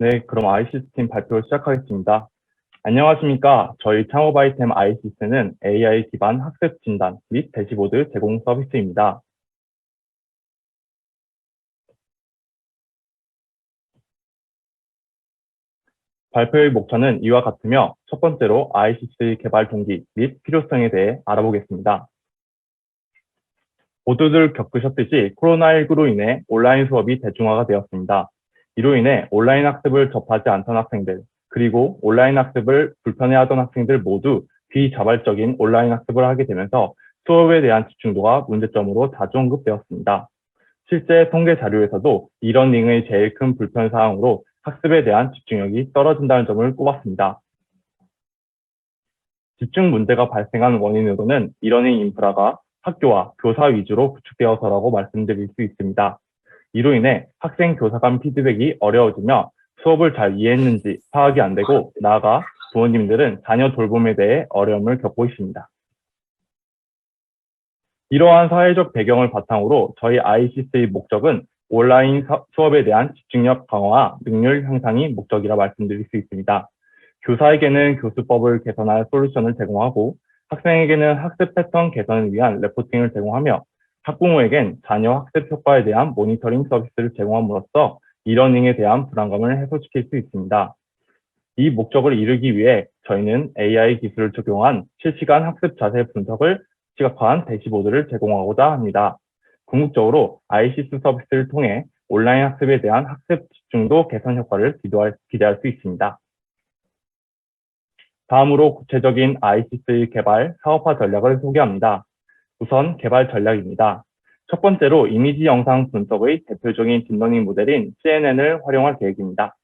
네, 그럼 ICS팀 발표 시작하겠습니다. 안녕하십니까. 저희 창업 아이템 ICS는 AI 기반 학습 진단 및 대시보드 제공 서비스입니다. 발표의 목차는 이와 같으며 첫 번째로 ICS 개발 동기 및 필요성에 대해 알아보겠습니다. 모두들 겪으셨듯이 코로나19로 인해 온라인 수업이 대중화가 되었습니다. 이로 인해 온라인 학습을 접하지 않던 학생들, 그리고 온라인 학습을 불편해하던 학생들 모두 비자발적인 온라인 학습을 하게 되면서 수업에 대한 집중도가 문제점으로 자주 언급되었습니다. 실제 통계 자료에서도 이러닝의 제일 큰 불편 사항으로 학습에 대한 집중력이 떨어진다는 점을 꼽았습니다. 집중 문제가 발생한 원인으로는 이러닝 인프라가 학교와 교사 위주로 구축되어서라고 말씀드릴 수 있습니다. 이로 인해 학생 교사 간 피드백이 어려워지며 수업을 잘 이해했는지 파악이 안 되고 나아가 부모님들은 자녀 돌봄에 대해 어려움을 겪고 있습니다. 이러한 사회적 배경을 바탕으로 저희 ICS의 목적은 온라인 수업에 대한 집중력 강화와 능률 향상이 목적이라 말씀드릴 수 있습니다. 교사에게는 교수법을 개선할 솔루션을 제공하고 학생에게는 학습 패턴 개선을 위한 레포팅을 제공하며 학부모에겐 자녀 학습 효과에 대한 모니터링 서비스를 제공함으로써 이러닝에 대한 불안감을 해소시킬 수 있습니다. 이 목적을 이루기 위해 저희는 AI 기술을 적용한 실시간 학습 자세 분석을 시각화한 대시보드를 제공하고자 합니다. 궁극적으로 ICS 서비스를 통해 온라인 학습에 대한 학습 집중도 개선 효과를 기대할 수 있습니다. 다음으로 구체적인 ICS 개발 사업화 전략을 소개합니다. 우선 개발 전략입니다. 첫 번째로 이미지 영상 분석의 대표적인 딥러닝 모델인 CNN을 활용할 계획입니다.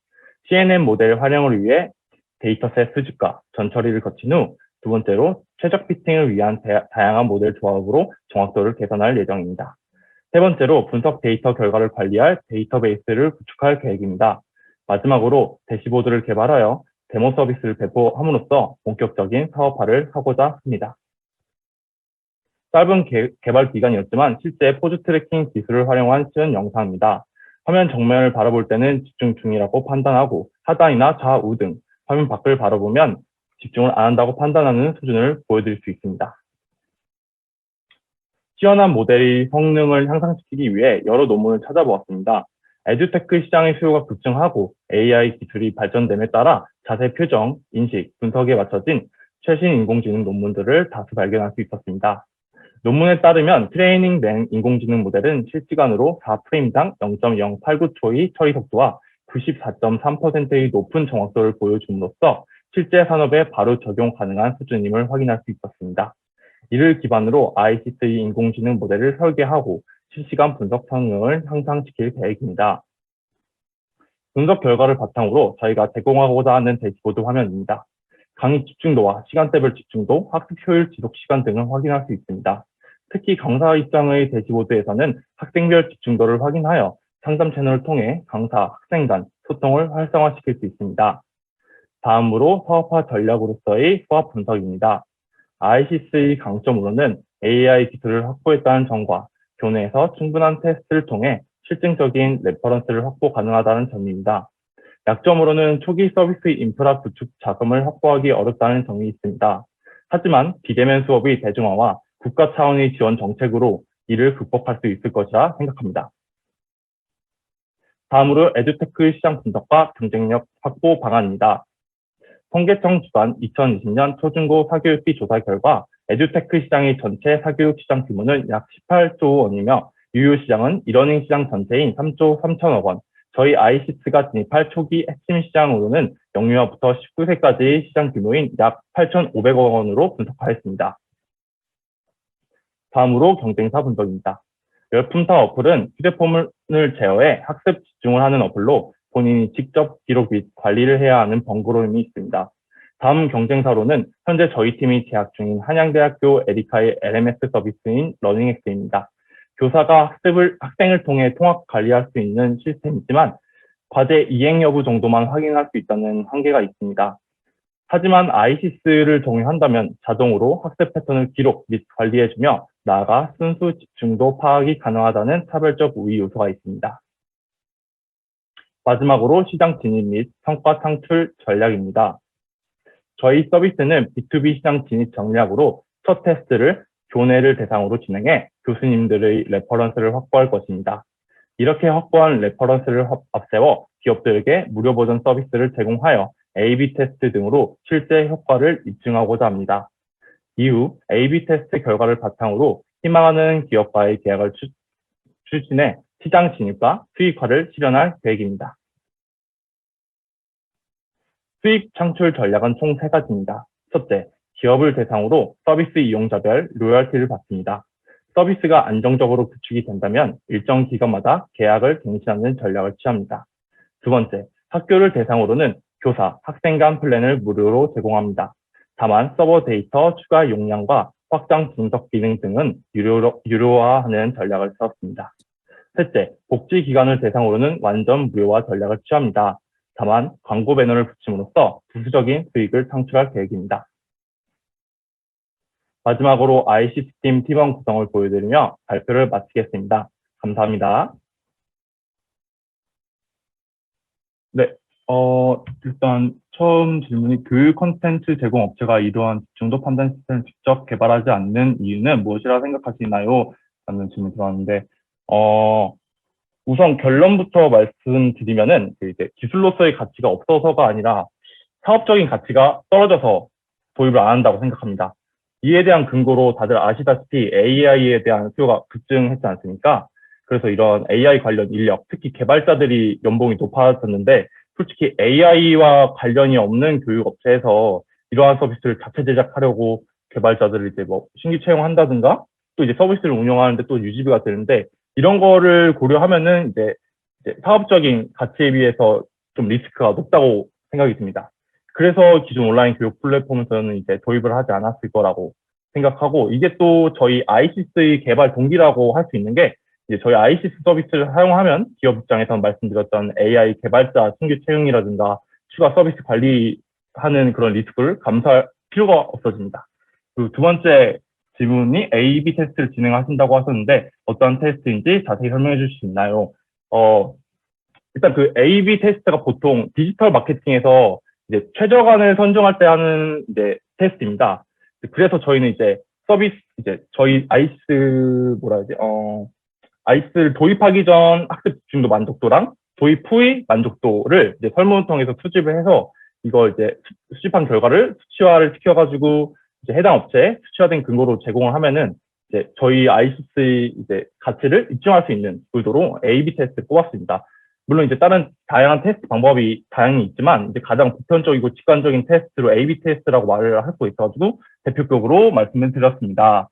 CNN 모델 활용을 위해 데이터셋 수집과 전처리를 거친 후 두 번째로 최적 피팅을 위한 다양한 모델 조합으로 정확도를 개선할 예정입니다. 세 번째로 분석 데이터 결과를 관리할 데이터베이스를 구축할 계획입니다. 마지막으로 대시보드를 개발하여 데모 서비스를 배포함으로써 본격적인 사업화를 하고자 합니다. 짧은 개발 기간이었지만 실제 포즈 트래킹 기술을 활용한 시연 영상입니다. 화면 정면을 바라볼 때는 집중 중이라고 판단하고 하단이나 좌우 등 화면 밖을 바라보면 집중을 안 한다고 판단하는 수준을 보여드릴 수 있습니다. 시연한 모델의 성능을 향상시키기 위해 여러 논문을 찾아보았습니다. 에듀테크 시장의 수요가 급증하고 AI 기술이 발전됨에 따라 자세 표정, 인식, 분석에 맞춰진 최신 인공지능 논문들을 다수 발견할 수 있었습니다. 논문에 따르면 트레이닝된 인공지능 모델은 실시간으로 4프레임당 0.089초의 처리 속도와 94.3%의 높은 정확도를 보여줌으로써 실제 산업에 바로 적용 가능한 수준임을 확인할 수 있었습니다. 이를 기반으로 ICS의 인공지능 모델을 설계하고 실시간 분석 성능을 향상시킬 계획입니다. 분석 결과를 바탕으로 저희가 제공하고자 하는 대시보드 화면입니다. 강의 집중도와 시간대별 집중도, 학습 효율 지속 시간 등을 확인할 수 있습니다. 특히 강사 입장의 대시보드에서는 학생별 집중도를 확인하여 상담 채널을 통해 강사, 학생 간 소통을 활성화시킬 수 있습니다. 다음으로 사업화 전략으로서의 수업 분석입니다. ICS의 강점으로는 AI 기술을 확보했다는 점과 교내에서 충분한 테스트를 통해 실증적인 레퍼런스를 확보 가능하다는 점입니다. 약점으로는 초기 서비스 인프라 구축 자금을 확보하기 어렵다는 점이 있습니다. 하지만 비대면 수업의 대중화와 국가 차원의 지원 정책으로 이를 극복할 수 있을 것이라 생각합니다. 다음으로 에듀테크 시장 분석과 경쟁력 확보 방안입니다. 통계청 주관 2020년 초중고 사교육비 조사 결과 에듀테크 시장의 전체 사교육 시장 규모는 약 18조 원이며 유효 시장은 이러닝 시장 전체인 3조 3천억 원, 저희 ICS가 진입할 초기 핵심 시장으로는 영유아부터 19세까지의 시장 규모인 약 8,500억 원으로 분석하였습니다. 다음으로 경쟁사 분석입니다. 열품사 어플은 휴대폰을 제어해 학습 집중을 하는 어플로 본인이 직접 기록 및 관리를 해야 하는 번거로움이 있습니다. 다음 경쟁사로는 현재 저희 팀이 재학 중인 한양대학교 에리카의 LMS 서비스인 러닝엑스입니다. 교사가 학생을 통해 통합 관리할 수 있는 시스템이지만 과제 이행 여부 정도만 확인할 수 있다는 한계가 있습니다. 하지만 ICS를 적용한다면 자동으로 학습 패턴을 기록 및 관리해주며 나아가 순수 집중도 파악이 가능하다는 차별적 우위 요소가 있습니다. 마지막으로 시장 진입 및 성과 창출 전략입니다. 저희 서비스는 B2B 시장 진입 전략으로 첫 테스트를 교내를 대상으로 진행해 교수님들의 레퍼런스를 확보할 것입니다. 이렇게 확보한 레퍼런스를 앞세워 기업들에게 무료 버전 서비스를 제공하여 A/B 테스트 등으로 실제 효과를 입증하고자 합니다. 이후 A/B 테스트 결과를 바탕으로 희망하는 기업과의 계약을 추진해 시장 진입과 수익화를 실현할 계획입니다. 수익 창출 전략은 총 3가지입니다. 첫째, 기업을 대상으로 서비스 이용자별 로열티를 받습니다. 서비스가 안정적으로 구축이 된다면 일정 기간마다 계약을 갱신하는 전략을 취합니다. 두 번째, 학교를 대상으로는 교사, 학생 간 플랜을 무료로 제공합니다. 다만 서버 데이터 추가 용량과 확장 분석 기능 등은 유료화하는 전략을 세웠습니다. 셋째, 복지기관을 대상으로는 완전 무료화 전략을 취합니다. 다만 광고 배너를 붙임으로써 부수적인 수익을 창출할 계획입니다. 마지막으로 ICT팀 팀원 구성을 보여드리며 발표를 마치겠습니다. 감사합니다. 네, 일단 처음 질문이 교육 콘텐츠 제공 업체가 이러한 중도 판단 시스템을 직접 개발하지 않는 이유는 무엇이라 생각하시나요? 라는 질문이 들어왔는데, 우선 결론부터 말씀드리면은 이제 기술로서의 가치가 없어서가 아니라 사업적인 가치가 떨어져서 도입을 안 한다고 생각합니다. 이에 대한 근거로 다들 아시다시피 AI에 대한 수요가 급증했지 않습니까? 그래서 이런 AI 관련 인력, 특히 개발자들이 연봉이 높아졌는데 솔직히 AI와 관련이 없는 교육 업체에서 이러한 서비스를 자체 제작하려고 개발자들을 이제 뭐 신규 채용한다든가 또 이제 서비스를 운영하는데 또 유지비가 되는데 이런 거를 고려하면은 이제 사업적인 가치에 비해서 좀 리스크가 높다고 생각이 듭니다. 그래서 기존 온라인 교육 플랫폼에서는 이제 도입을 하지 않았을 거라고 생각하고 이게 또 저희 아이시스의 개발 동기라고 할 수 있는 게 이제 저희 아이시스 서비스를 사용하면 기업 입장에서 말씀드렸던 AI 개발자 신규 채용이라든가 추가 서비스 관리하는 그런 리스크를 감수할 필요가 없어집니다. 그리고 두 번째 질문이 A/B 테스트를 진행하신다고 하셨는데 어떤 테스트인지 자세히 설명해 주실 수 있나요? 일단 그 A/B 테스트가 보통 디지털 마케팅에서 이제 최저간을 선정할 때 하는 이제 테스트입니다. 그래서 저희는 이제 서비스 이제 저희 아이스 뭐라 해야지 아이스를 도입하기 전 학습 중도 만족도랑 도입 후의 만족도를 이제 설문을 통해서 수집을 해서 이걸 이제 수집한 결과를 수치화를 시켜가지고 이제 해당 업체에 수치화된 근거로 제공을 하면은 이제 저희 아이시스의 이제 가치를 입증할 수 있는 구도로 A/B 테스트 뽑았습니다. 물론 이제 다른 다양한 테스트 방법이 다양히 있지만 이제 가장 보편적이고 직관적인 테스트로 A/B 테스트라고 말을 할 수 있어가지고 대표적으로 말씀을 드렸습니다.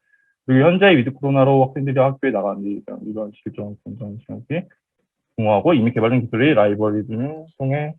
그리고 현재 위드 코로나로 학생들이 학교에 나가는 이런 실종 공정시험이 공허하고 이미 개발된 기술이 라이브러리 등을 통해